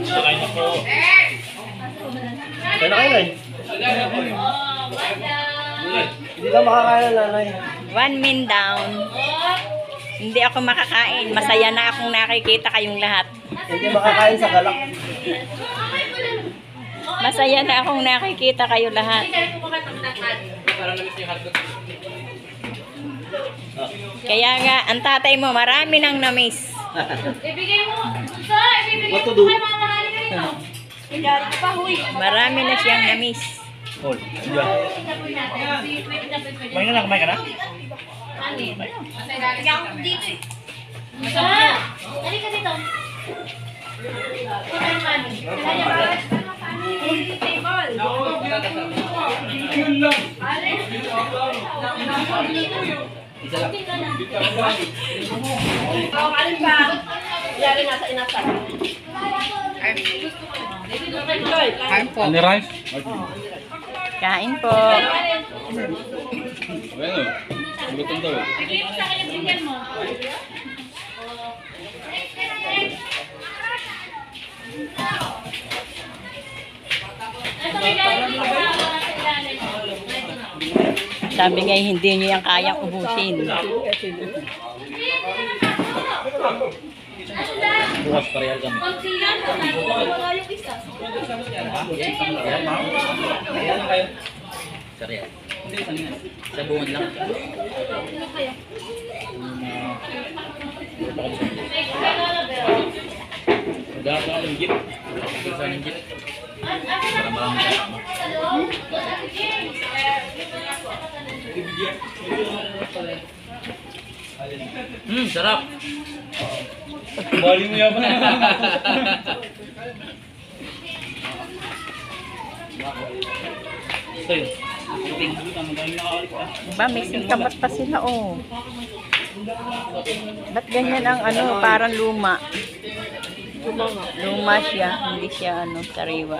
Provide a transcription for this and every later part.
Sakain na po. Kaya na kayo eh. Hindi ka makakain na nanay. 1 min down. Hindi ako makakain. Masaya na akong nakikita kayong lahat. Hindi makakain sa galak. Masaya na akong nakikita kayo lahat. Kaya nga, ang tatay mo marami nang na-miss. Ibigay mo. Ibigay mo kay mama dito. Marami na siyang na-miss. Hold. Kumain ka na, kumain ka na? Dali ka dito. Ano rice? Kain po. Bueno, gutom daw. Bigay mo sa akin yung bigyan mo. Sabi nga hindi niyo yan kayang ubusin. Bukas parehan kami. Konsiyan, wala yung isa. Sorry. Sa buwan lang. Magdala ka ng jeep. Isa ng jeep. Para marami kasama. Sarap. Bali mo yan pa. Diba, may singkabat pa sila, oh. Ba't ganyan ang ano, parang luma? Luma siya, hindi siya ano, sariwa.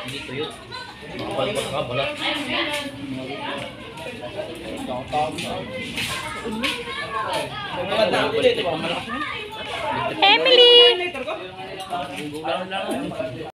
Hindi ko yun. Palpak ka, balat. Emily!